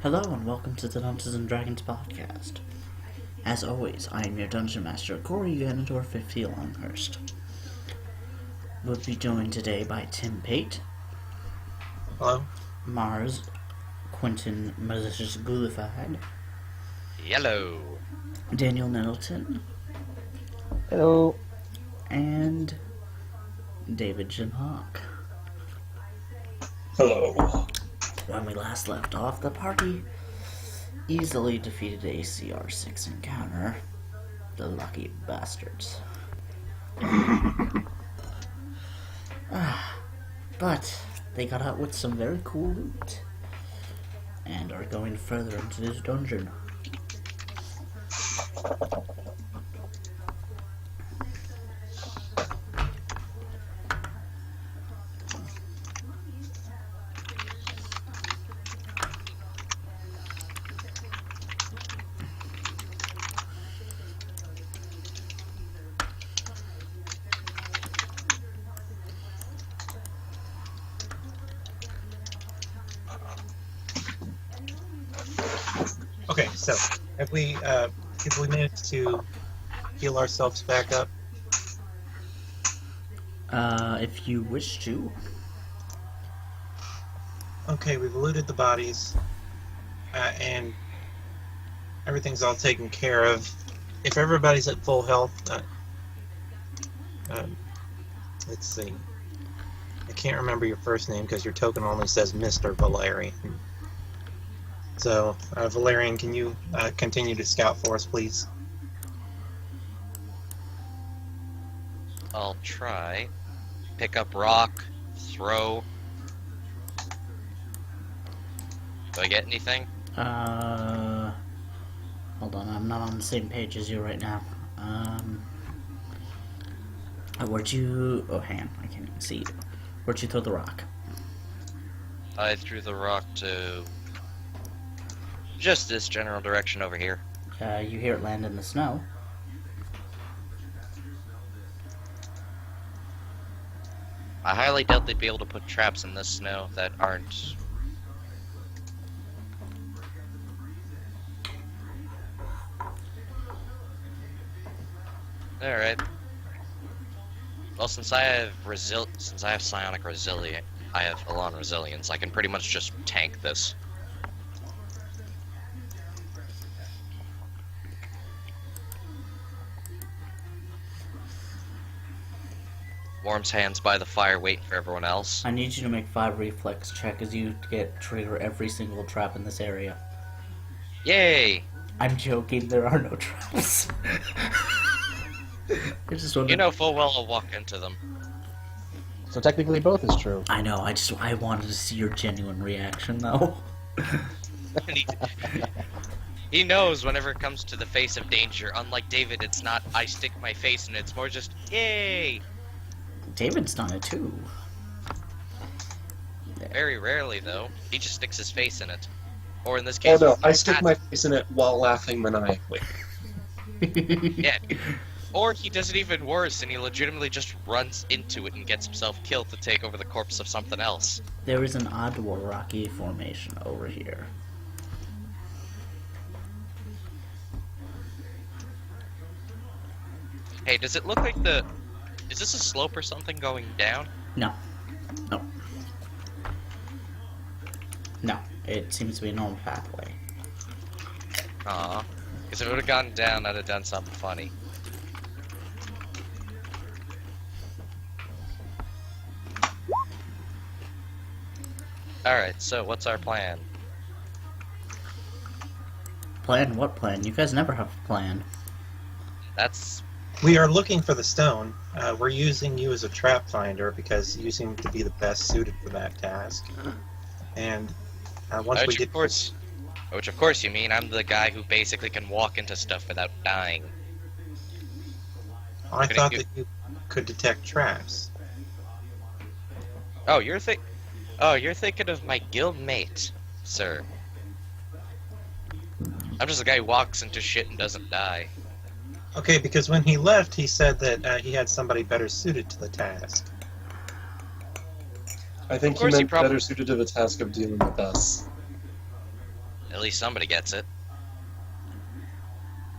Hello and welcome to the Dungeons and Dragons podcast. As always, I am your Dungeon Master, Corey Ganador 50 Longhurst. We'll be joined today by Tim Pate. Hello. Mars, Quentin Malicious Ghoulified. Yellow. Daniel Nettleton. Hello. And David Jim Hawk. Hello. When we last left off, the party easily defeated a CR6 encounter. The lucky bastards. But they got out with some very cool loot and are going further into this dungeon. Okay, so have we managed to heal ourselves back up? If you wish to. Okay, we've looted the bodies, and everything's all taken care of. If everybody's at full health, let's see. I can't remember your first name because your token only says Mr. Valerian. So, Valerian, can you continue to scout for us, please? I'll try. Pick up rock, throw. Do I get anything? Hold on, I'm not on the same page as you right now. Where'd you... Oh, hang on, I can't even see you. Where'd you throw the rock? I threw the rock to just this general direction over here. You hear it land in the snow. I highly doubt they'd be able to put traps in this snow that aren't... Alright. Well, since I have psionic resilience, I have Elan resilience, I can pretty much just tank this. Worm's hands by the fire waiting for everyone else. I need you to make 5 reflex check as you trigger every single trap in this area. Yay! I'm joking, there are no traps. I just wanted... You know full well I'll walk into them. So technically both is true. I know, I wanted to see your genuine reaction though. He knows whenever it comes to the face of danger. Unlike David, it's not I stick my face in it, it's more just, yay! David's done it too. Very rarely, though. He just sticks his face in it. Or in this case... Oh no, I stick my face in it while laughing maniacally. Yeah. Or he does it even worse, and he legitimately just runs into it and gets himself killed to take over the corpse of something else. There is an odd rocky formation over here. Hey, does it look like the... Is this a slope or something going down? No. No. No. It seems to be a normal pathway. Aw. Because if it would have gone down, I'd have done something funny. Alright, so what's our plan? Plan? What plan? You guys never have a plan. That's... We are looking for the stone. We're using you as a trap finder because you seem to be the best suited for that task. And once we get... Which of course you mean I'm the guy who basically can walk into stuff without dying. I thought that you could detect traps. Oh, you're thinking of my guild mate, sir. I'm just a guy who walks into shit and doesn't die. Okay, because when he left, he said that he had somebody better suited to the task. I think he meant better suited to the task of dealing with us. At least somebody gets it.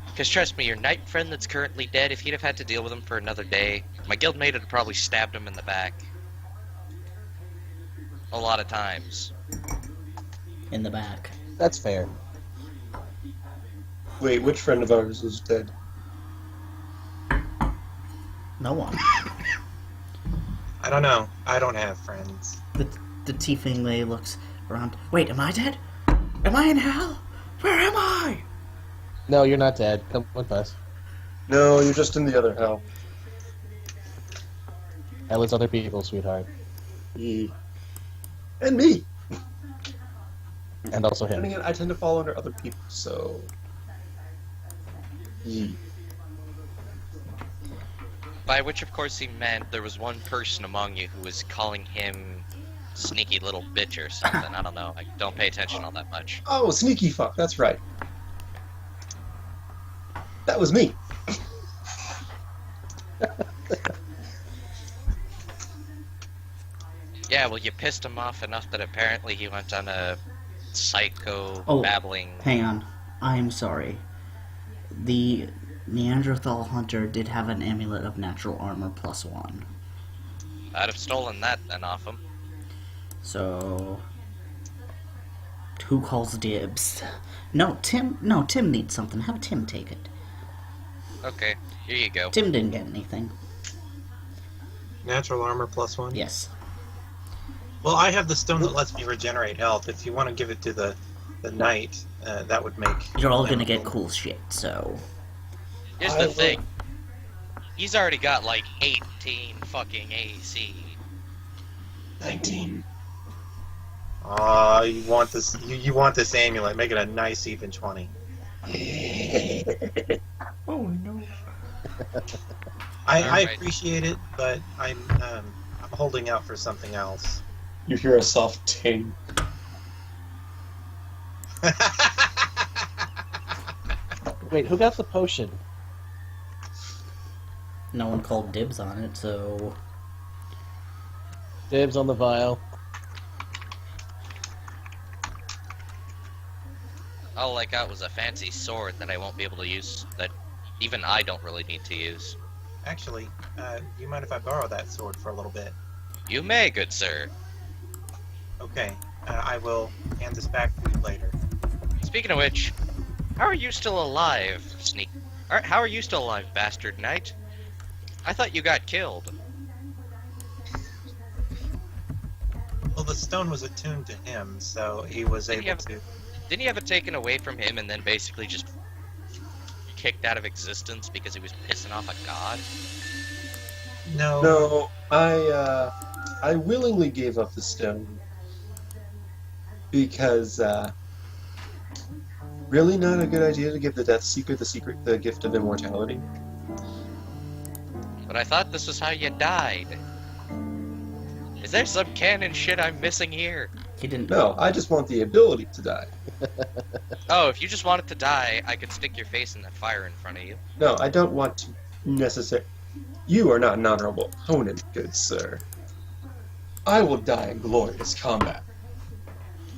Because trust me, your knight friend that's currently dead, if he'd have had to deal with him for another day, my guildmate would have probably stabbed him in the back. A lot of times. In the back. That's fair. Wait, which friend of ours is dead? No one. I don't know. I don't have friends. The tiefling lady looks around. Wait, am I dead? Am I in hell? Where am I? No, you're not dead. Come with us. No, you're just in the other hell. Hell is other people, sweetheart. And me. And also And him. again, I tend to fall under other people, so. Yee. By which, of course, he meant there was one person among you who was calling him sneaky little bitch or something. I don't know. I don't pay attention all that much. Oh, sneaky fuck. That's right. That was me. Yeah, well, you pissed him off enough that apparently he went on a psycho Oh. babbling. Hang on. I am sorry. The Neanderthal hunter did have an amulet of natural armor +1. I'd have stolen that then off him. So, who calls dibs? No, Tim needs something. Have Tim take it. Okay, here you go. Tim didn't get anything. Natural armor +1? Yes. Well, I have the stone that lets me regenerate health. If you want to give it to the knight, that would make... You're all gonna get cool shit, so... Here's I the will- thing. He's already got like 18 fucking AC. 19. You want this? You want this amulet? Make it a nice even 20. Oh no. I Alright. appreciate it, but I'm holding out for something else. You hear a soft ting. Wait, who got the potion? No one called dibs on it, so... Dibs on the vial. All I got was a fancy sword that I won't be able to use, that even I don't really need to use. Actually, do you mind if I borrow that sword for a little bit? You may, good sir. Okay, I will hand this back to you later. Speaking of which, how are you still alive, how are you still alive, bastard knight? I thought you got killed. Well, the stone was attuned to him, so he was Didn't he able have- to... Didn't you have it taken away from him and then basically just kicked out of existence because he was pissing off a god? No. No, I willingly gave up the stone because really not a good idea to give the Death Seeker the gift of immortality. But I thought this was how you died. Is there some canon shit I'm missing here? He didn't... No, I just want the ability to die. Oh, if you just wanted to die, I could stick your face in that fire in front of you. No, I don't want to necessarily. You are not an honorable opponent, good sir. I will die in glorious combat.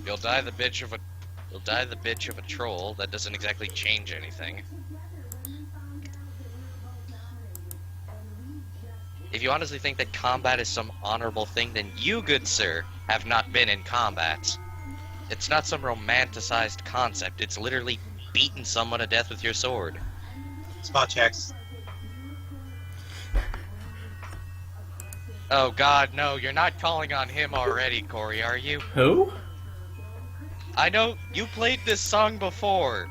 You'll die the bitch of a troll. That doesn't exactly change anything. If you honestly think that combat is some honorable thing, then you, good sir, have not been in combat. It's not some romanticized concept. It's literally beating someone to death with your sword. Spot checks. Oh god, no, you're not calling on him already, Corey, are you? Who? I know you played this song before.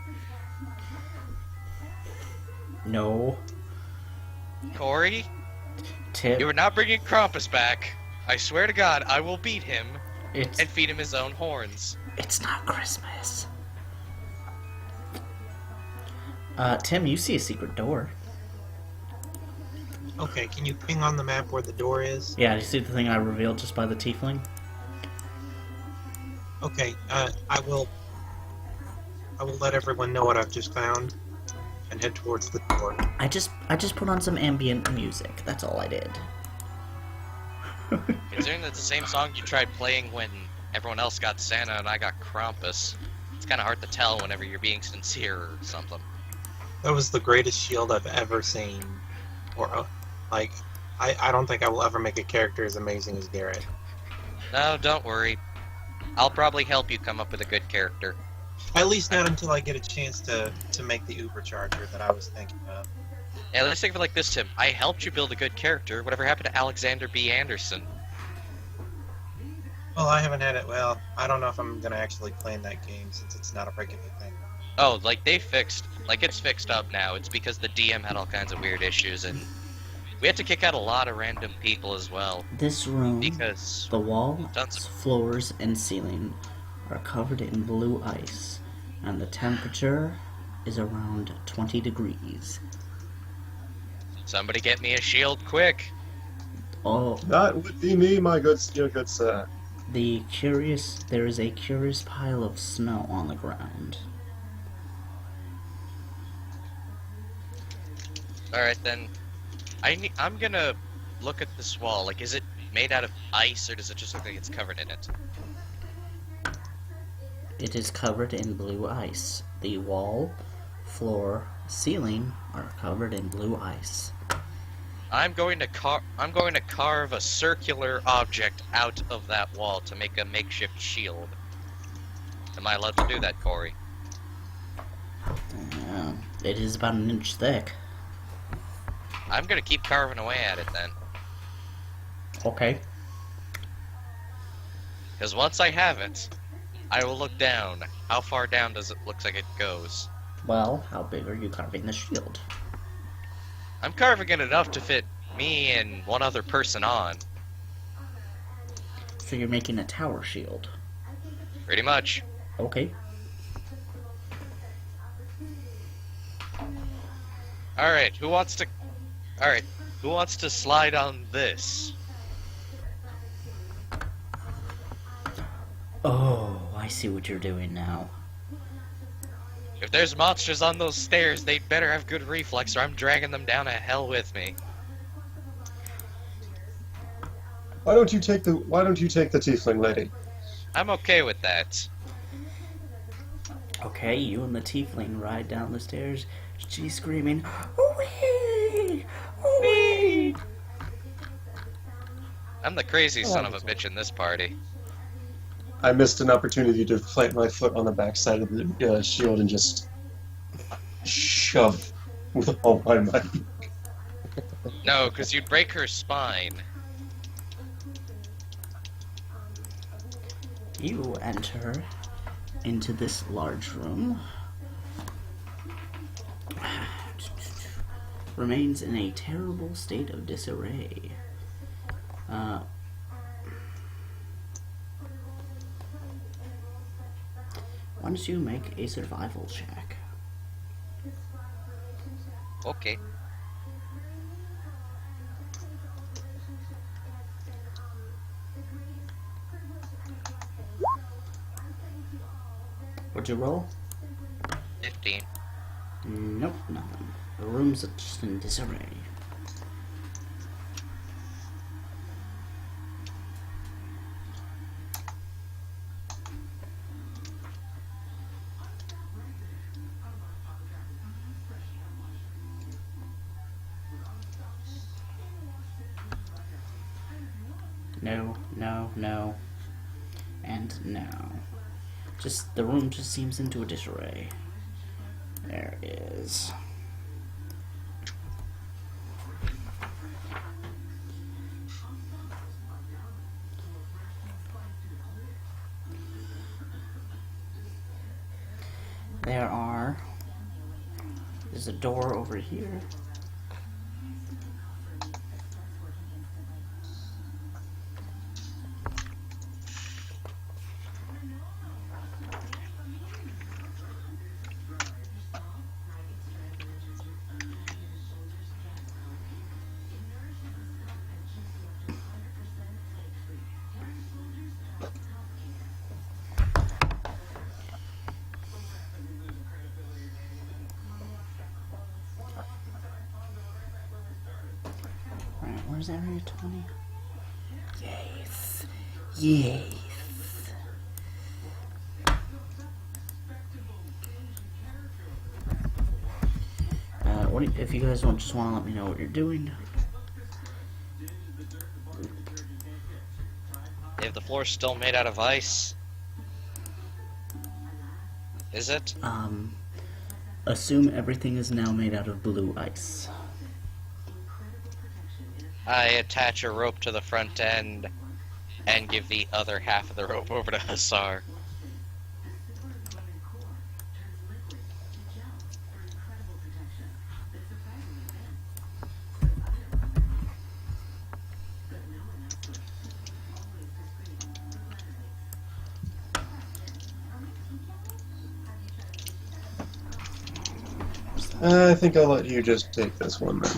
No. Corey, Tim... you are not bringing Krampus back. I swear to God, I will beat him It's... and feed him his own horns. It's not Christmas. Tim, you see a secret door. Okay, can you ping on the map where the door is? Yeah, you see the thing I revealed just by the tiefling? Okay, I will let everyone know what I've just found and head towards the door. I just put on some ambient music. That's all I did. Considering that's the same song you tried playing when everyone else got Santa and I got Krampus. it's kind of hard to tell whenever you're being sincere or something. That was the greatest shield I've ever seen. Or, like, I don't think I will ever make a character as amazing as Garrett. No, don't worry. I'll probably help you come up with a good character. At least not until I get a chance to make the Uber Charger that I was thinking of. Yeah, let's think of it like this, Tim. I helped you build a good character. Whatever happened to Alexander B. Anderson? Well, I haven't had it. Well, I don't know if I'm gonna actually play in that game since it's not a regular thing. Oh, like they fixed, like it's fixed up now. It's because the DM had all kinds of weird issues, and we had to kick out a lot of random people as well. This room, Because the walls, tons of- floors, and ceiling are covered in blue ice, and the temperature is around 20 degrees. Somebody get me a shield quick. Oh, That would be me, my good sir. there is a curious pile of snow on the ground. Alright then. I'm gonna look at this wall. Like, is it made out of ice, or does it just look like it's covered in it? It is covered in blue ice. The wall, floor, ceiling are covered in blue ice. I'm going to carve a circular object out of that wall to make a makeshift shield. Am I allowed to do that, Corey? It is about an inch thick. I'm gonna keep carving away at it then. Okay. Because once I have it, I will look down. How far down does it look like it goes? Well, how big are you carving the shield? I'm carving it enough to fit me and one other person on. So you're making a tower shield. Pretty much. Okay. Alright, who wants to slide on this? Oh, I see what you're doing now. If there's monsters on those stairs, they'd better have good reflex or I'm dragging them down to hell with me. Why don't you take the tiefling lady? I'm okay with that. Okay, you and the tiefling ride down the stairs. She's screaming, "Wee! Wee!" I'm the crazy son of a bitch in this party. I missed an opportunity to plant my foot on the backside of the shield and just shove with all my might. No, because you'd break her spine. You enter into this large room. Remains in a terrible state of disarray. Why don't you make a survival check? Okay. What'd you roll? 15. Nope, nothing. The room's just in disarray. No, no, no, and no. Just, the room just seems into a disarray. There is. There's a door over here. Alright, where's Area 20? Yes. Yes. if you guys don't just want to let me know what you're doing. If the floor's still made out of ice, is it? Assume everything is now made out of blue ice. I attach a rope to the front end and give the other half of the rope over to Hussar. I think I'll let you just take this one then.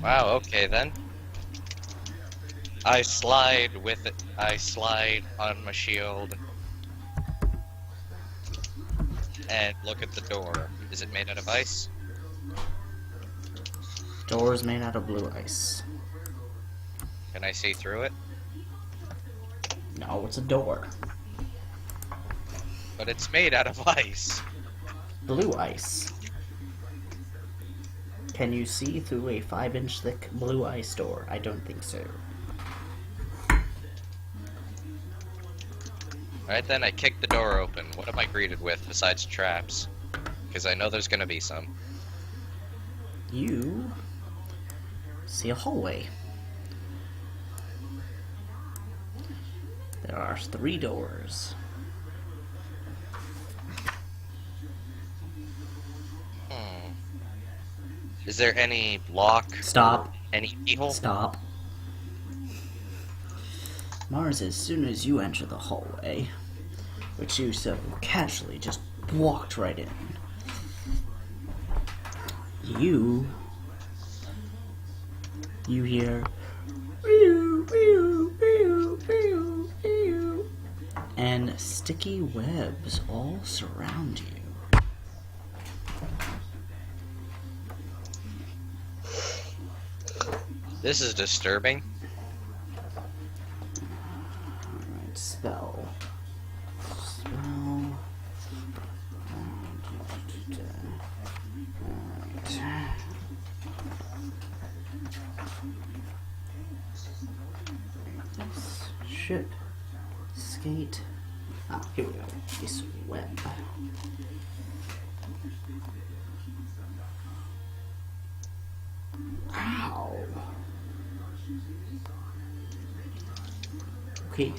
Wow, okay then. I slide with it. I slide on my shield. And look at the door. Is it made out of ice? Door is made out of blue ice. Can I see through it? No, it's a door. But it's made out of ice. Blue ice. Can you see through a 5-inch thick blue ice door? I don't think so. Alright then, I kick the door open. What am I greeted with besides traps? Because I know there's gonna be some. You see a hallway. There are 3 doors. Is there any lock? Stop. Any keyhole? Stop. Mars, as soon as you enter the hallway, which you so casually just walked right in, you hear "Pew, pew, pew, pew, pew," and sticky webs all surround you. This is disturbing. Alright, spell. Alright. Ship. Skate. Ah, here we go. This web. Ow. Okay.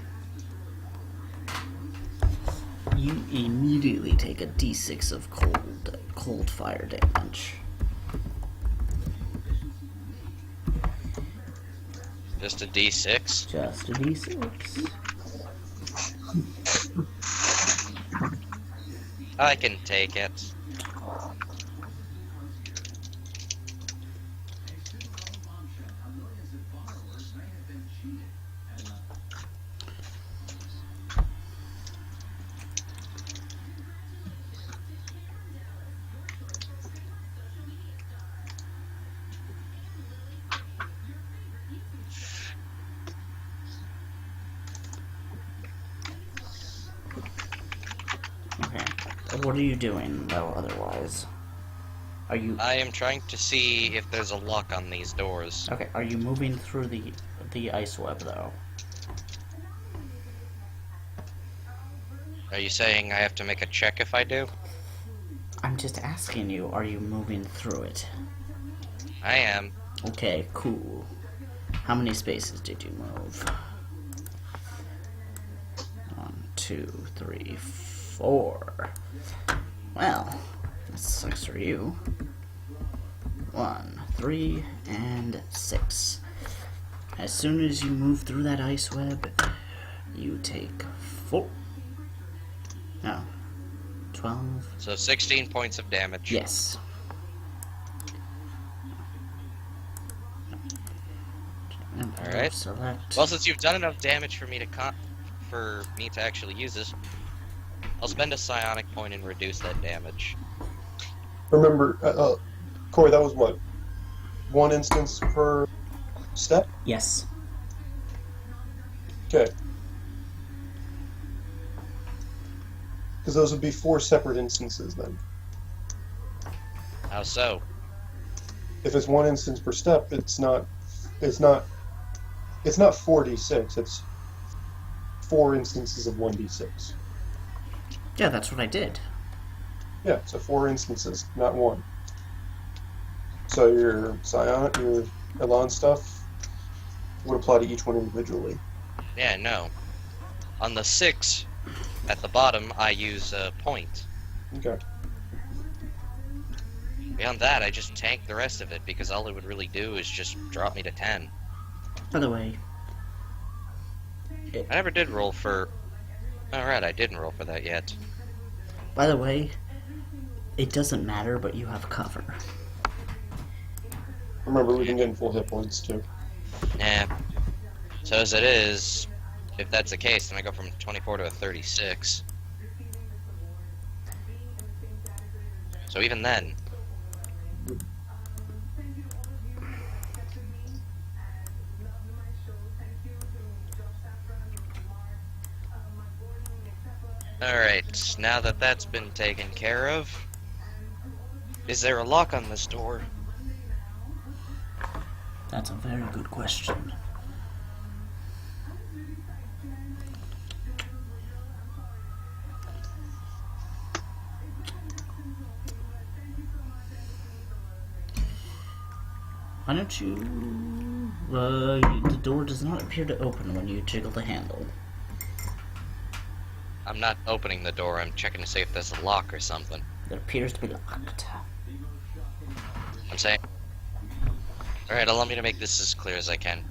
You immediately take a d6 of cold fire damage. Just a D6. Just a d6. I can take it. Okay. What are you doing, though, otherwise? Are you... I am trying to see if there's a lock on these doors. Okay, are you moving through the ice web, though? Are you saying I have to make a check if I do? I'm just asking you, are you moving through it? I am. Okay, cool. How many spaces did you move? 1, 2, 3, 4. Well, that sucks for you. 1, 3, and 6. As soon as you move through that ice web, you take 4. No. 12. So 16 points of damage. Yes. Alright. Select. Well, since you've done enough damage for me to actually use this, I'll spend a psionic point and reduce that damage. Remember, Corey, that was what? 1 instance per step? Yes. Okay. Because those would be 4 separate instances then. How so? If it's 1 instance per step, it's not 4d6. It's 4 instances of 1d6. Yeah, that's what I did. Yeah, so 4 instances, not 1. So your Scion, your Elan stuff would apply to each one individually. Yeah, no. On the 6, at the bottom, I use a point. Okay. Beyond that, I just tank the rest of it, because all it would really do is just drop me to 10. By the way, I never did roll for... Alright, I didn't roll for that yet. it doesn't matter, but you have cover. Remember, we can get in full hit points too. Yeah. So as it is, if that's the case, then I go from 24 to a 36. So even then... Alright, now that that's been taken care of, is there a lock on this door? That's a very good question. Why don't you... the door does not appear to open when you jiggle the handle. I'm not opening the door, I'm checking to see if there's a lock or something. It appears to be locked. I'm saying... Alright, allow me to make this as clear as I can.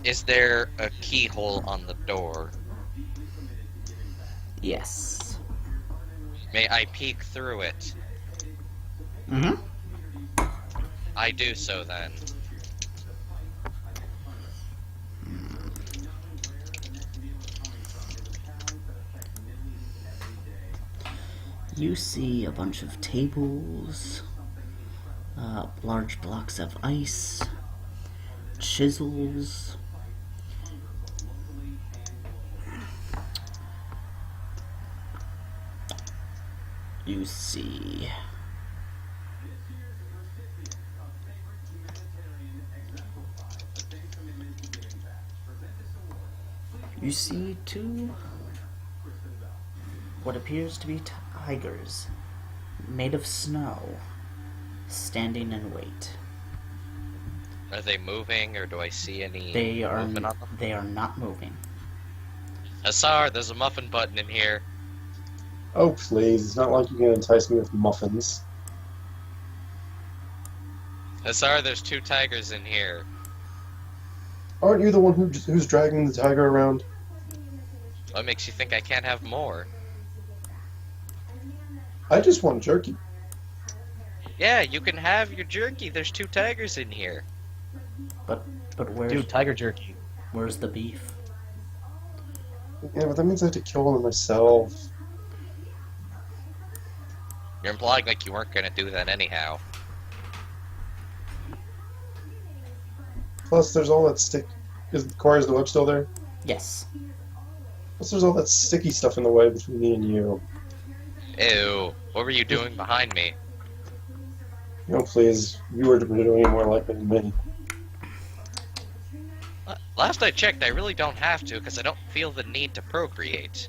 Is there a keyhole on the door? Yes. May I peek through it? Mm-hmm. I do so then. You see a bunch of tables, large blocks of ice, chisels. You see two what appears to be tigers made of snow standing in wait. Are they moving, or do I see any They are movement on them? they are not moving. Hassar, there's a muffin button in here. Oh, please. It's not like you can entice me with muffins. Hassar, there's 2 tigers in here. Aren't you the one who's dragging the tiger around? What makes you think I can't have more? I just want jerky. Yeah, you can have your jerky. There's 2 tigers in here. But where's Dude, tiger jerky. where's the beef? Yeah, but that means I have to kill them myself. You're implying like you weren't gonna do that anyhow. Plus, there's all that stick. Corey, is the web still there? Yes. Plus, there's all that sticky stuff in the way between me and you. Ew. What were you doing behind me? No, please. You were doing it more likely than me. Last I checked, I really don't have to, because I don't feel the need to procreate.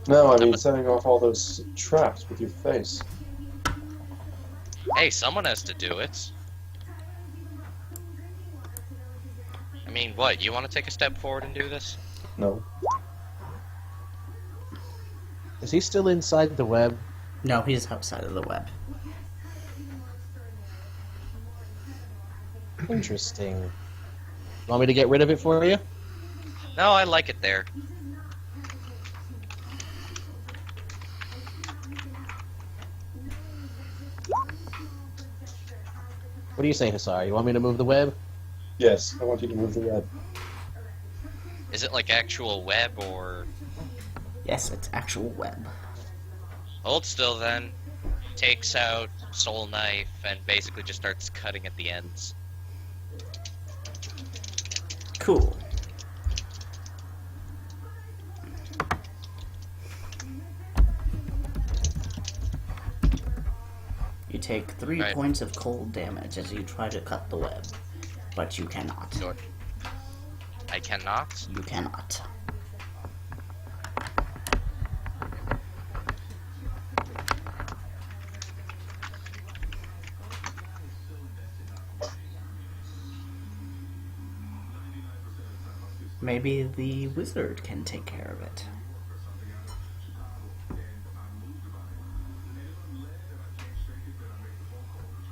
No, I mean setting off all those traps with your face. Hey, someone has to do it. I mean, what, you want to take a step forward and do this? No. Is he still inside the web? No, he's outside of the web. Interesting. Want me to get rid of it for you? No, I like it there. What do you say, Hassar? You want me to move the web? Yes, I want you to move the web. Is it like actual web, or... Yes, it's actual web. Hold still then. Takes out soul knife and basically just starts cutting at the ends. Cool. take 3 Right. points of cold damage as you try to cut the web. But you cannot. Sure. I cannot. You cannot. Maybe the wizard can take care of it.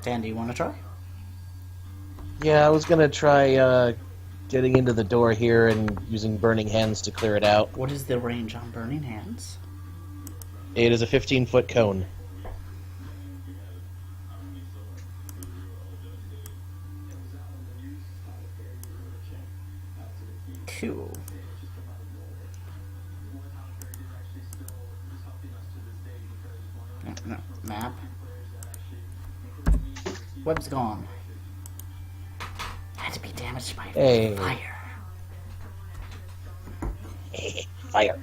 Dan, do you want to try? Yeah, I was gonna try getting into the door here and using Burning Hands to clear it out. What is the range on Burning Hands? It is a 15-foot cone. Cool. No, map. Web's gone. Had to be damaged by Hey. fire. Fire.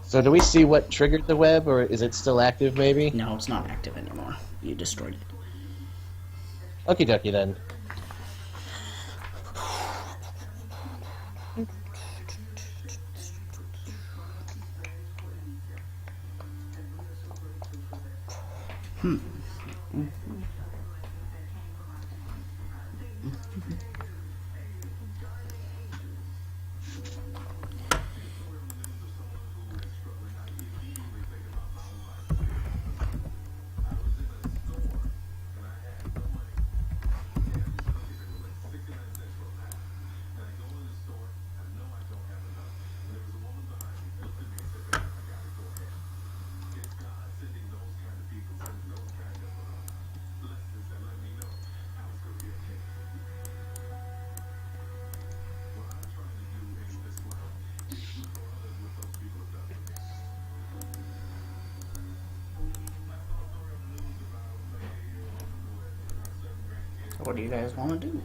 So do we see what triggered the web, or is it still active, maybe? No, it's not active anymore. You destroyed it. Okie dokie then. What do you guys want to do?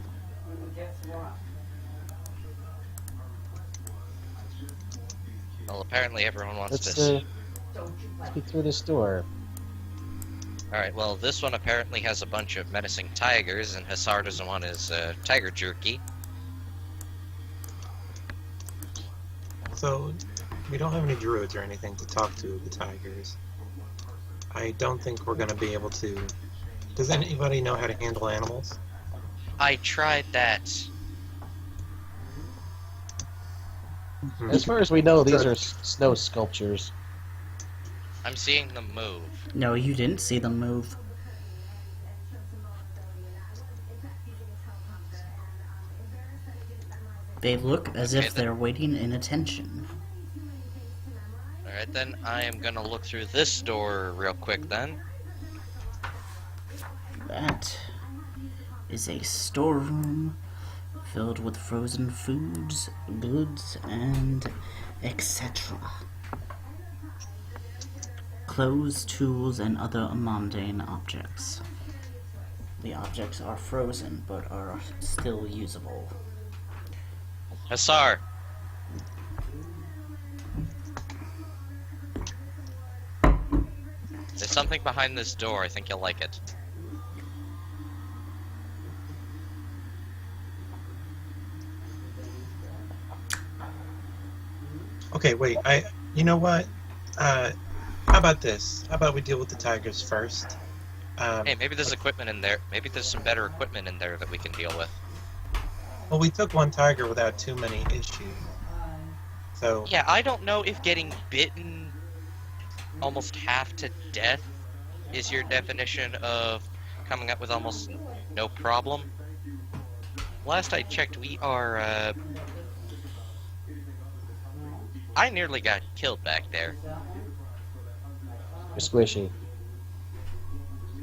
Well, apparently everyone wants Let's this. get through this door. Alright, well, this one apparently has a bunch of menacing tigers, and Hassar doesn't want his tiger jerky. So, we don't have any druids or anything to talk to the tigers. I don't think we're going to be able to... Does anybody know how to handle animals? I tried that. As far as we know, these are snow sculptures. I'm seeing them move. No, you didn't see them move. They look as Okay, if then. they're waiting in attention. Alright then, I am gonna look through this door real quick then. That is a storeroom filled with frozen foods, goods, and etc. Clothes, tools, and other mundane objects. The objects are frozen, but are still usable. Hassar! There's something behind this door, I think you'll like it. Okay, wait, you know what? How about this? How about we deal with the tigers first? Hey, maybe there's equipment in there. Maybe there's some better equipment in there that we can deal with. Well, we took one tiger without too many issues. So, Yeah, I don't know if getting bitten almost half to death is your definition of coming up with almost no problem. Last I checked, we are, I nearly got killed back there. You're squishy.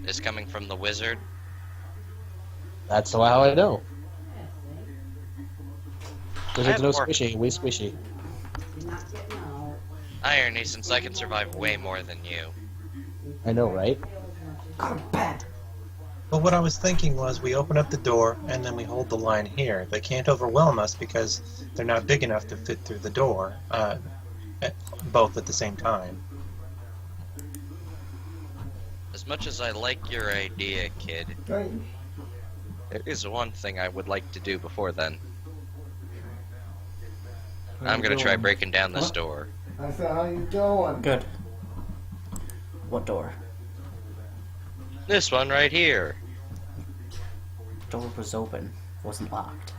This coming from the wizard. That's how I know. I There's have no more- squishy, we squishy. Irony, since I can survive way more than you. I know, right? well, what I was thinking was we open up the door and then we hold the line here. They can't overwhelm us because they're not big enough to fit through the door, both at the same time. As much as I like your idea, kid, there is one thing I would like to do before then. Where I'm you gonna try going? breaking down this What? door. I said, how you doing? Good. What door? This one right here. Door was open. Wasn't locked.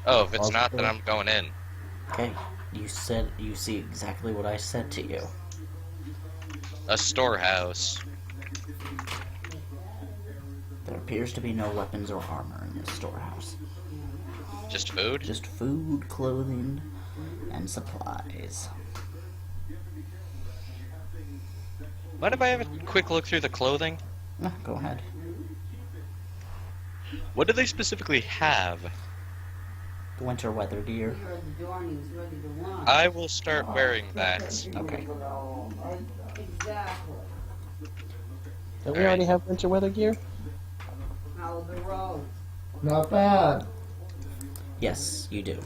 Oh, if it's not, then I'm going in. Okay. You said you see exactly what I said to you. A storehouse. There appears to be no weapons or armor in this storehouse. Just food? Just food, clothing, and supplies. Mind if I have a quick look through the clothing? Go ahead. What do they specifically have? Winter weather gear. I will start wearing that. Okay. Exactly. Don't we already have winter weather gear? Malibu Road. Not bad. Yes, you do.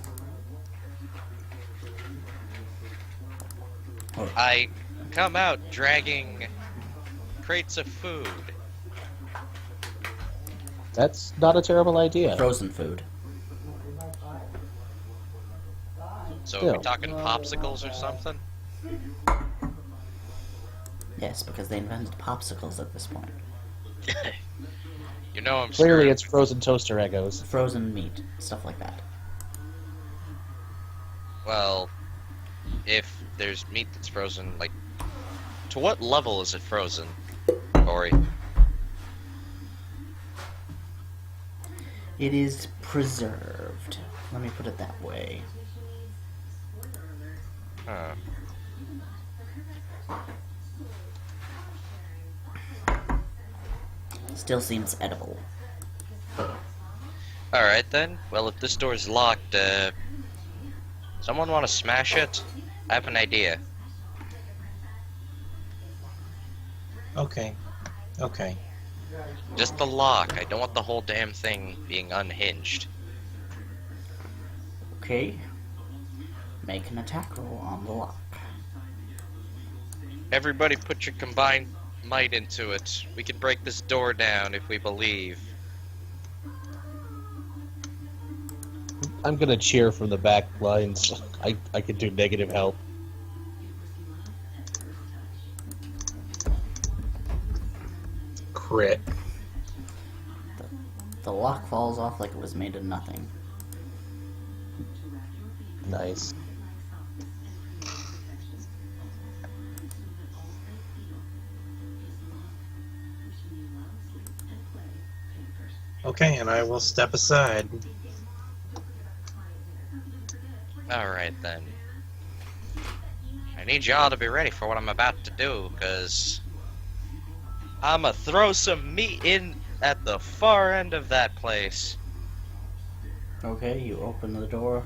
I come out dragging crates of food. That's not a terrible idea. Frozen food. So are we Still. talking popsicles or something? Yes, because they invented popsicles at this point. You know I'm Clearly, sure. it's frozen toaster Eggos. Frozen meat, stuff like that. Well, if there's meat that's frozen, like, to what level is it frozen, Ori? It is preserved. Let me put it that way. Huh. Still seems edible. Alright then. Well, if this door's locked, someone want to smash it? I have an idea. Okay. Okay. Just the lock. I don't want the whole damn thing being unhinged. Okay. Make an attack roll on the lock. Everybody put your combined might into it. We can break this door down if we believe. I'm gonna cheer from the back lines. I could do negative help. Crit. The lock falls off like it was made of nothing. Nice. Okay, and I will step aside. Alright then. I need y'all to be ready for what I'm about to do, because I'ma throw some meat in at the far end of that place. Okay, you open the door.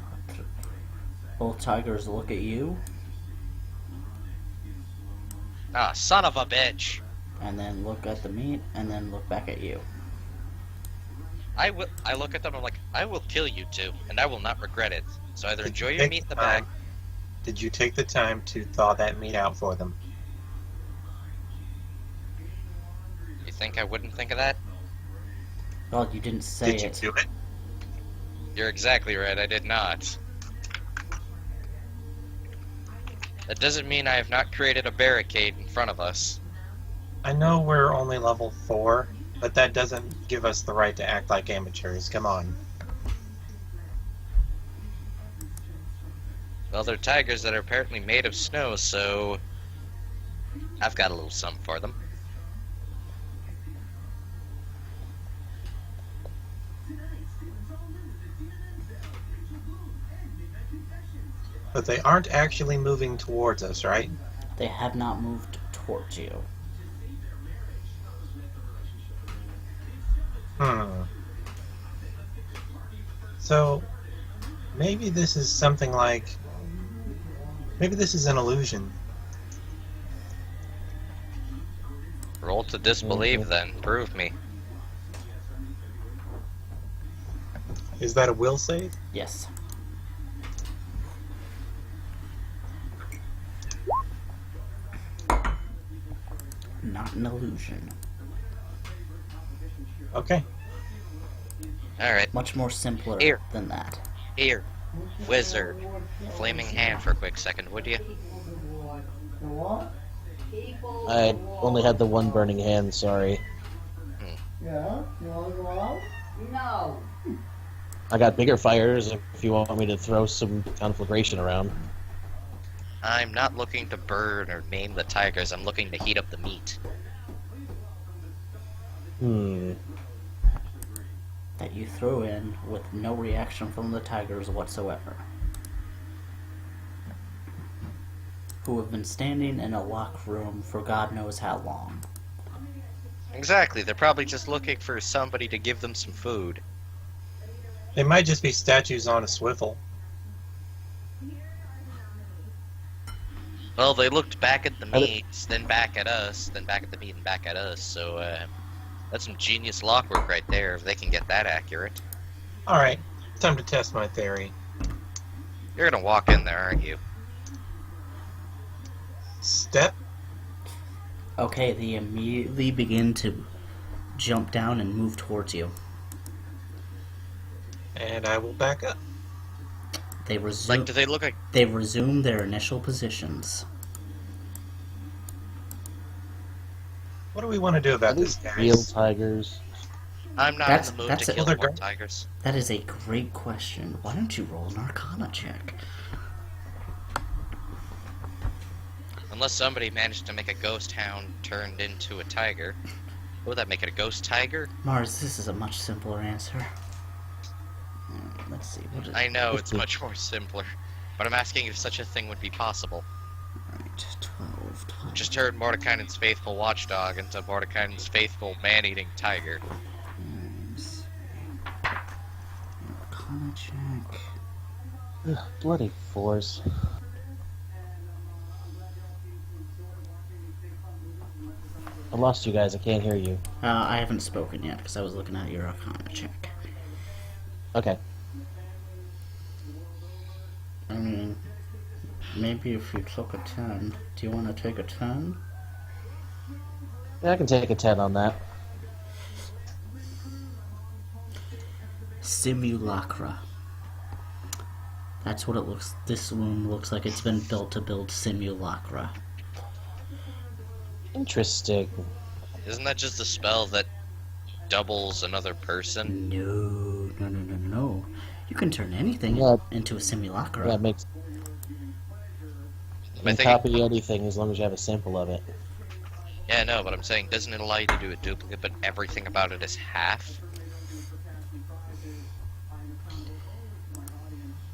Both tigers look at you, Ah, son of a bitch. and then look at the meat, and then look back at you. I look at them, I'm like, I will kill you two, and I will not regret it. So either Did you enjoy your take meat in the the back. time- Did you take the time to thaw that meat out for them? You think I wouldn't think of that? Well, you didn't say Did you it. do it? You're exactly right, I did not. That doesn't mean I have not created a barricade in front of us. I know we're only level 4, but that doesn't give us the right to act like amateurs. Come on. Well, they're tigers that are apparently made of snow, so I've got a little something for them. But they aren't actually moving towards us, right? They have not moved towards you. So, maybe this is something like... Maybe this is an illusion. Roll to disbelieve then. Prove me. Is that a will save? Yes. not an illusion. Okay. Alright, Much more simpler Here. than that. here. Wizard. Flaming hand for a quick second, would you? The what? I only had the one burning hand, sorry. Yeah? You wanna go out? No. I got bigger fires if you want me to throw some conflagration around. I'm not looking to burn or name the tigers, I'm looking to heat up the meat. That you threw in with no reaction from the tigers whatsoever. Who have been standing in a locked room for God knows how long. Exactly, they're probably just looking for somebody to give them some food. They might just be statues on a swivel. Well, they looked back at the meats, then back at us, then back at the meat and back at us, so that's some genius lock work right there, if they can get that accurate. Alright, time to test my theory. You're gonna walk in there, aren't you? Step. Okay, they immediately begin to jump down and move towards you. And I will back up. They resume. Like, do they look like... They resume their initial positions. What do we want to do about Are this, these guys? real tigers? I'm not That's- in the mood that's to a- kill Well, more they're tigers. That is a great question. Why don't you roll an Arcana check? Unless somebody managed to make a ghost hound turned into a tiger. Would that make it a ghost tiger? Mars, this is a much simpler answer. Let's see. What is I know, it's 15. much more simpler. But I'm asking if such a thing would be possible. Right, 12. Just turned Mordekainen's faithful watchdog into Mordekainen's faithful man-eating tiger. Times. Arcana check. Ugh, bloody fours. I lost you guys, I can't hear you. I haven't spoken yet because I was looking at your Arcana check. Okay. I mean, maybe if you took a 10. Do you want to take a 10? Yeah, I can take a 10 on that. Simulacra. That's what it looks. This room looks like it's been built to build simulacra. Interesting. Isn't that just a spell that doubles another person? No. You can turn anything Yeah. into a simulacra. That makes I you think can copy anything as long as you have a sample of it. Yeah, no, but I'm saying, doesn't it allow you to do a duplicate, but everything about it is half?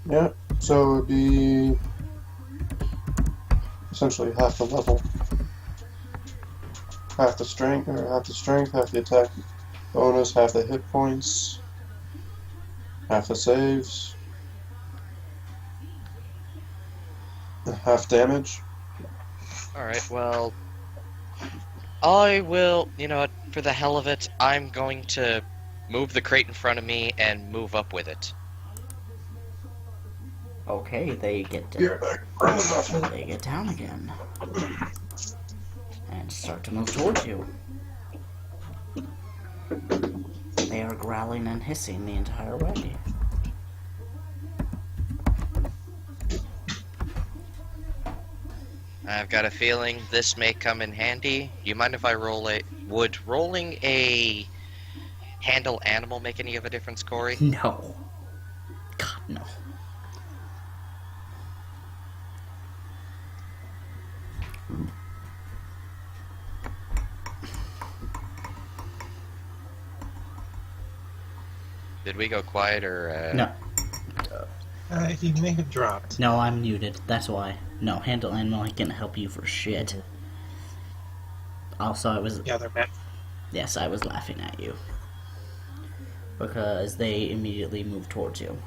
Yeah, so it'd be essentially half the level. Half the strength, half the attack bonus, half the hit points, half the saves, half damage. Alright, well... I will, you know what, for the hell of it, I'm going to move the crate in front of me and move up with it. Okay, they get Here, bring the muffin. they get down again and start to move towards you. They are growling and hissing the entire way. I've got a feeling this may come in handy. Do you mind if I roll a... Would rolling a handle animal make any of a difference, Corey? No. God, no. Did we go quiet or... No. He may have dropped. No, I'm muted. That's why. No, handle animal ain't gonna help you for shit. Also, I was... Yeah, they're back. Yes, I was laughing at you. Because they immediately moved towards you.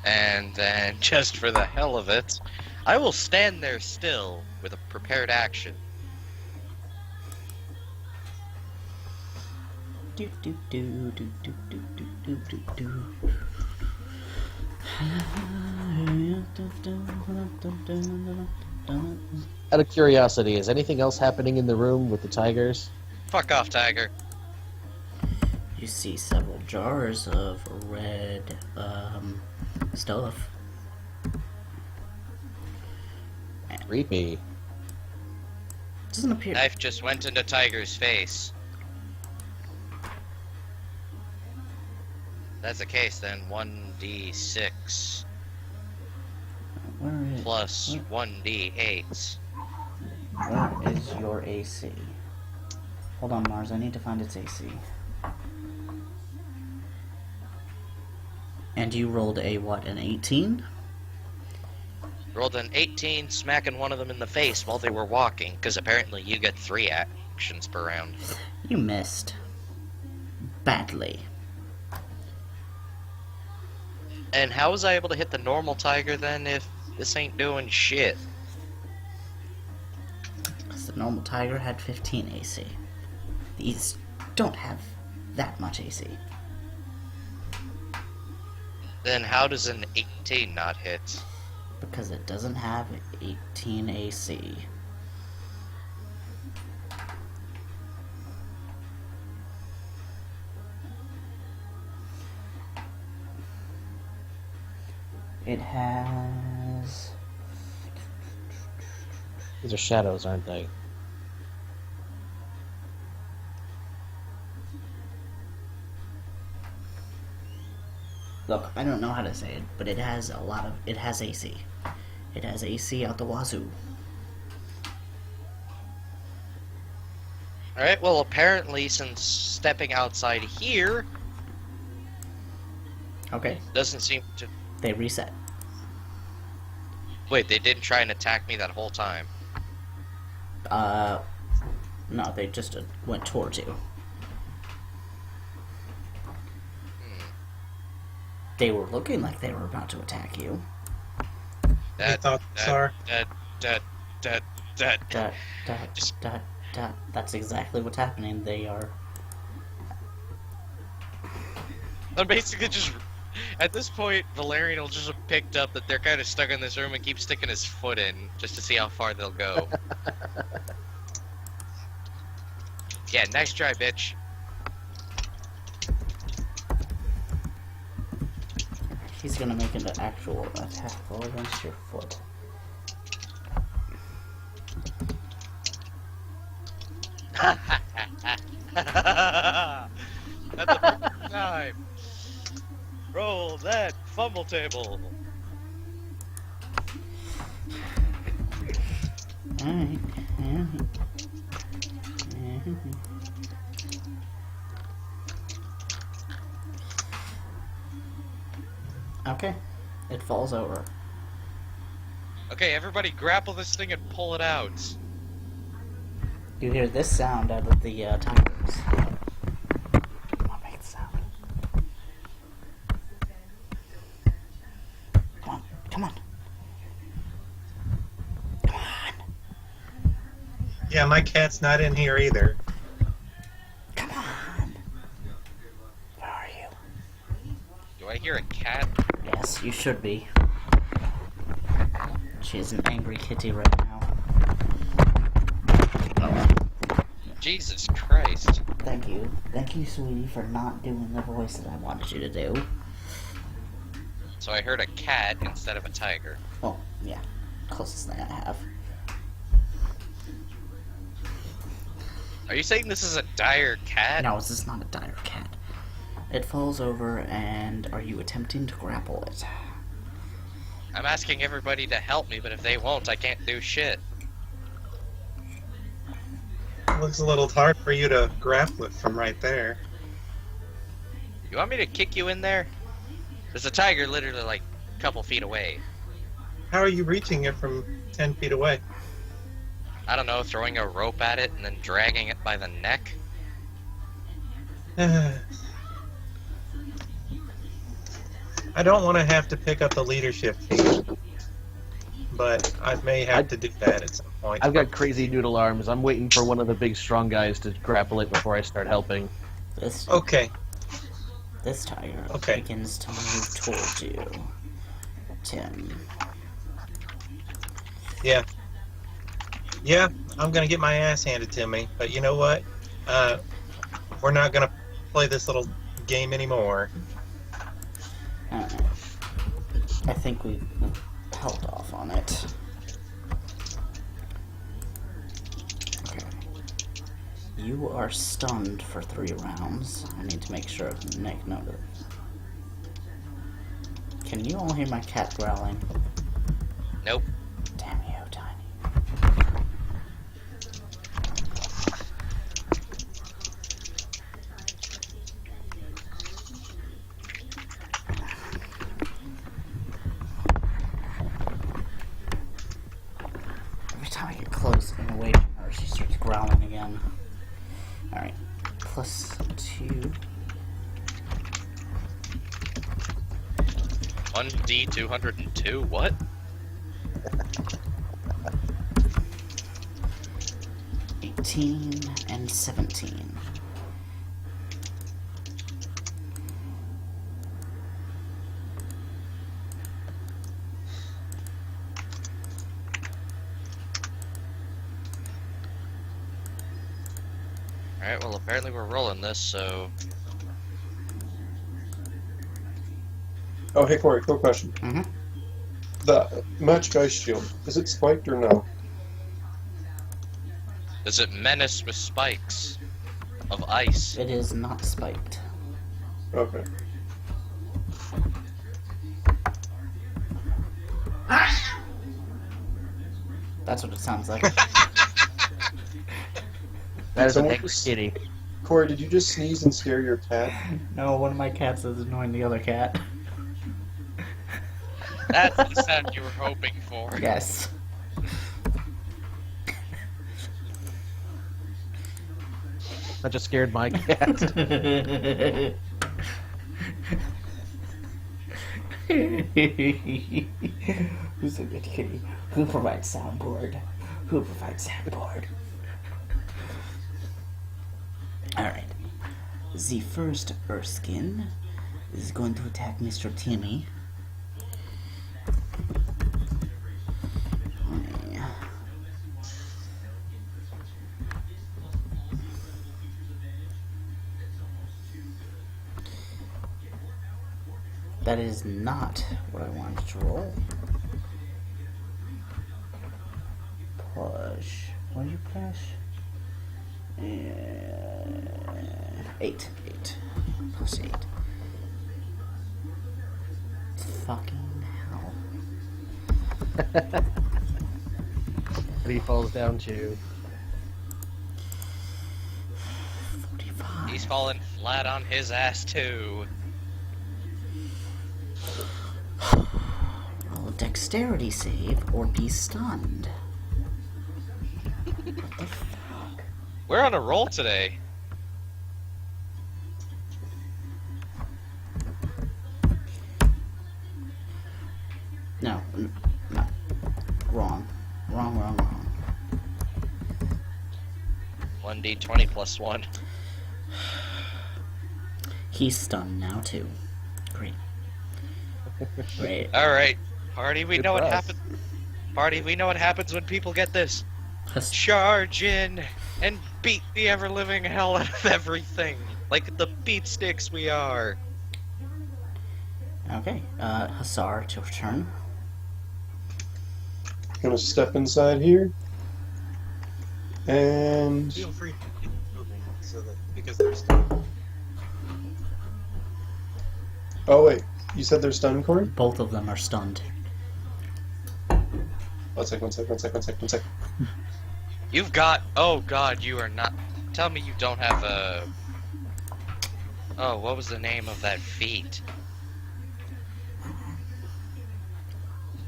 And then, just for the hell of it, I will stand there still with a prepared action. Do do do do do do do do do do. dun. Out of curiosity, is anything else happening in the room with the tigers? Fuck off, tiger. You see several jars of red stuff. Creepy. Doesn't appear. Knife just went into tiger's face. If that's the case, then 1d6 Where is plus 1d8. Where is your AC? Hold on, Mars. I need to find its AC. And you rolled a what? An 18? Rolled an 18, smacking one of them in the face while they were walking, because apparently you get 3 actions per round. You missed. Badly. And how was I able to hit the normal tiger then if this ain't doing shit? Because the normal tiger had 15 AC. These don't have that much AC. Then how does an 18 not hit? Because it doesn't have 18 AC. It has... These are shadows, aren't they? Look, I don't know how to say it, but it has a lot of... It has AC. It has AC out the wazoo. Alright, well apparently since stepping outside here Okay, doesn't seem to... they reset. Wait, they didn't try and attack me that whole time. No, they just went towards you. They were looking like they were about to attack you. I thought, sorry. That's exactly what's happening. They are... I'm basically just... At this point, Valerian will just have picked up that they're kind of stuck in this room and keep sticking his foot in, just to see how far they'll go. Yeah, nice try, bitch. He's gonna make an actual attack roll against your foot. At the perfect time. Roll that fumble table. Alright. Okay. It falls over. Okay, everybody grapple this thing and pull it out. You hear this sound out of the tigers. Come on, make the sound. Come on, come on. Come on. Yeah, my cat's not in here either. Come on. Where are you? Do I hear a cat? Yes, you should be. She's an angry kitty right now. Jesus Christ. Thank you. Thank you, sweetie, for not doing the voice that I wanted you to do. So I heard a cat instead of a tiger. Oh, yeah. Closest thing I have. Are you saying this is a dire cat? No, this is not a dire cat. It falls over, and are you attempting to grapple it? I'm asking everybody to help me, but if they won't, I can't do shit. It looks a little hard for you to grapple it from right there. You want me to kick you in there? There's a tiger literally like a couple feet away. How are you reaching it from 10 feet away? I don't know, throwing a rope at it and then dragging it by the neck? I don't want to have to pick up the leadership key, but I may have to do that at some point. I've got crazy noodle arms. I'm waiting for one of the big strong guys to grapple it before I start helping. This Okay. This tiger Okay. begins to move towards you. Tim. Yeah. Yeah, I'm gonna get my ass handed to me, but you know what? We're not gonna play this little game anymore. Alright. I think we held off on it. Okay. You are stunned for 3 rounds. I need to make sure I make note of it. Can you all hear my cat growling? Nope. Damn you, Tiny. Every time I get close and away from her, she starts growling again. Alright. +2. 1d202? What? And 17. Alright, well apparently we're rolling this, so... Oh, hey Corey, quick question. Mm-hmm. The magic ice shield, is it spiked or no? Does it menace with spikes of ice? It is not spiked. Okay. That's what it sounds like. That is So an what angry was- kitty. Corey, did you just sneeze and scare your cat? No, one of my cats is annoying the other cat. That's the sound you were hoping for. Yes. That just scared my cat. Who's a good kitty? Who provides soundboard? Who provides soundboard? Alright. The first Erskine is going to attack Mr. Timmy. That is not what I wanted to roll. Push. What did you push? 8. 8. Plus 8. Fucking hell. And he falls down to 45. He's falling flat on his ass too. Roll a dexterity save or be stunned. What the fuck? We're on a roll today. No. No. Wrong. Wrong. 1d20 plus 1. He's stunned now too. Great. Great. Alright, party, we Good know what for us. happens. Party, we know what happens when people get this. Hus- Charge in and beat the ever-living hell out of everything. Like the beat sticks we are. Okay. Hussar, it's your turn. Gonna step inside here. And Feel free to keep moving so that because they're stuck. oh wait, you said they're stunned, Corey? Both of them are stunned. One sec. You've got... Oh god, you are not... Tell me you don't have a... Oh, what was the name of that feat?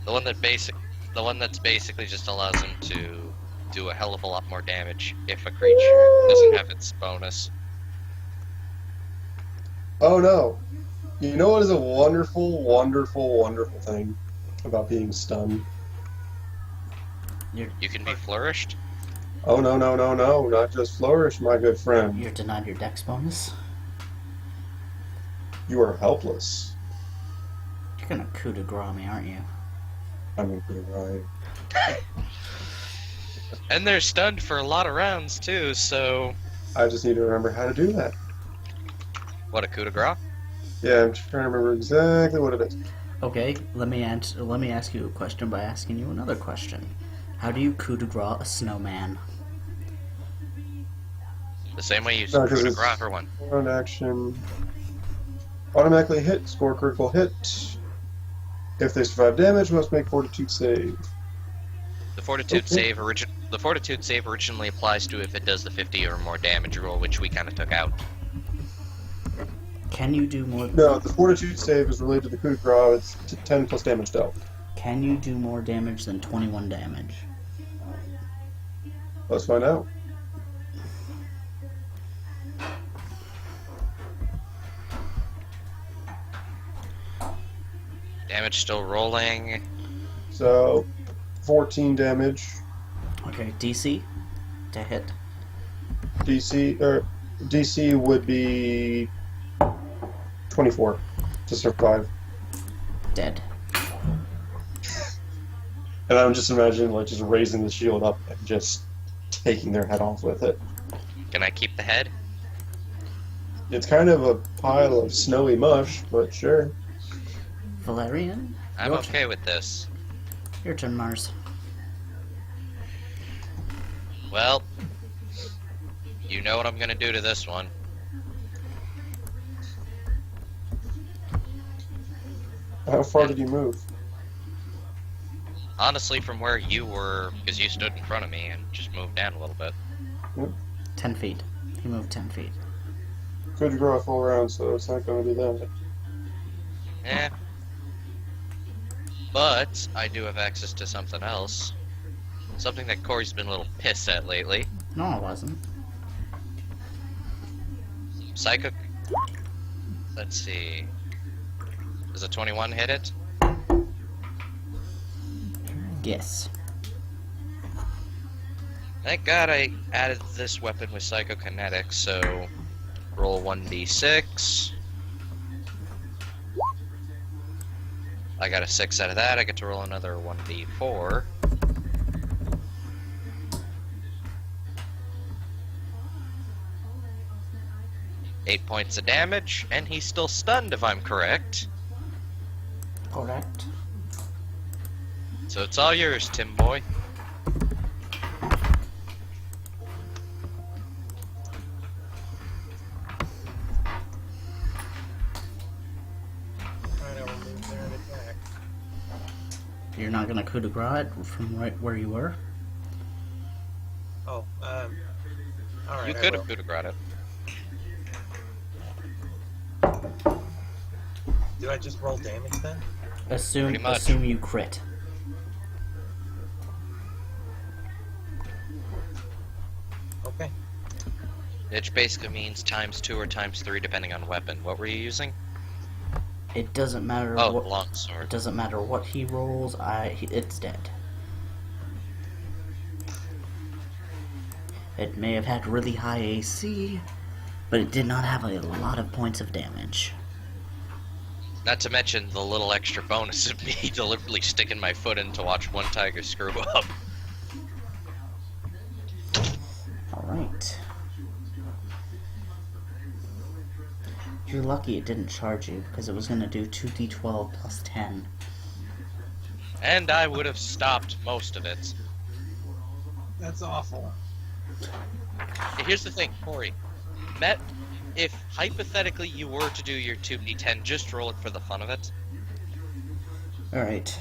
The one that that's basically just allows him to do a hell of a lot more damage if a creature doesn't have its bonus. Oh no. You know what is a wonderful, wonderful, wonderful thing about being stunned? You can be flourished? Oh no, not just flourish, my good friend. You're denied your dex bonus. You are helpless. You're gonna coup de grace me, aren't you? I mean, you're right. And they're stunned for a lot of rounds, too, so... I just need to remember how to do that. What, a coup de grace? Yeah, I'm trying to remember exactly what it is. Okay, let me ask you a question by asking you another question. How do you coup de grace a snowman? The same way you No, coup 'cause de it's- grace for one. Round action. Automatically hit, score critical hit. If they survive damage, must make fortitude save. The Fortitude Okay. save originally applies to if it does the 50 or more damage roll, which we kind of took out. Can you do more? No, the fortitude save is related to the coup de grace. It's 10 plus damage dealt. Can you do more damage than 21 damage? Let's find out. Damage still rolling. So, 14 damage. Okay, DC to hit. DC would be 24 to survive. Dead. And I'm just imagining like just raising the shield up and just taking their head off with it. Can I keep the head? It's kind of a pile of snowy mush, but sure. Valerian? I'm Your okay with this. Your turn, Mars. Well, you know what I'm gonna do to this one. How far did you move? Honestly, from where you were, because you stood in front of me and just moved down a little bit. 10 feet. He moved 10 feet. Could you grow a full round, so it's not going to be that. Eh. But I do have access to something else. Something that Corey's been a little pissed at lately. No, I wasn't. Psycho. Let's see. Does a 21 hit it? Yes. Thank God I added this weapon with psychokinetics, so roll 1d6. I got a 6 out of that, I get to roll another 1d4. Eight points of damage, and he's still stunned if I'm correct. Correct. So it's all yours, Tim boy. Alright, I will move there and attack. You're not gonna coup de grace it from right where you were? Oh, alright. You could have coup de grace it. Do I just roll damage then? Pretty much. Assume you crit. Okay. Which basically means ×2 or ×3 depending on weapon. What were you using? It doesn't matter Oh, what. It longsword. doesn't matter what he rolls. It's dead. It may have had really high AC, but it did not have a lot of points of damage. Not to mention the little extra bonus of me deliberately sticking my foot in to watch one tiger screw up. Alright. You're lucky it didn't charge you, because it was going to do 2d12 plus 10. And I would have stopped most of it. That's awful. Here's the thing, Corey. If hypothetically you were to do your 2d10, just roll it for the fun of it. Alright.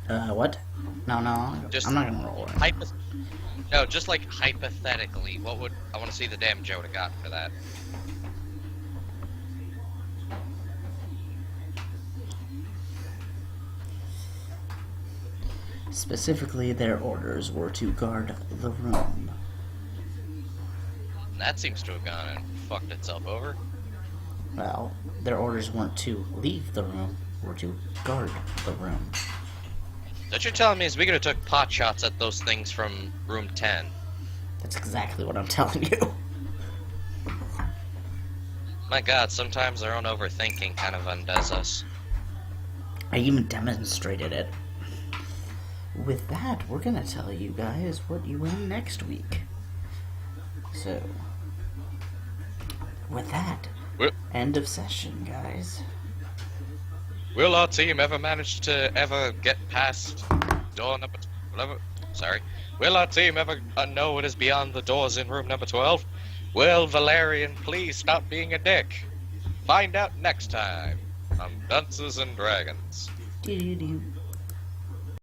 What? No, Just I'm not gonna roll it. No, just like hypothetically, I want to see the damage I would have gotten for that. Specifically, their orders were to guard the room. And that seems to have gone and fucked itself over. Well, their orders weren't to leave the room, or to guard the room. What you're telling me is we could have took pot shots at those things from room 10. That's exactly what I'm telling you. My god, sometimes our own overthinking kind of undoes us. I even demonstrated it. with that, we're gonna tell you guys what you win next week. So, with that, Well- end of session, guys. Will our team ever manage to ever get past door number 11? Sorry. Will our team ever know what is beyond the doors in room number 12? Will Valerian please stop being a dick? Find out next time on Dunces and Dragons. Doo-doo-doo.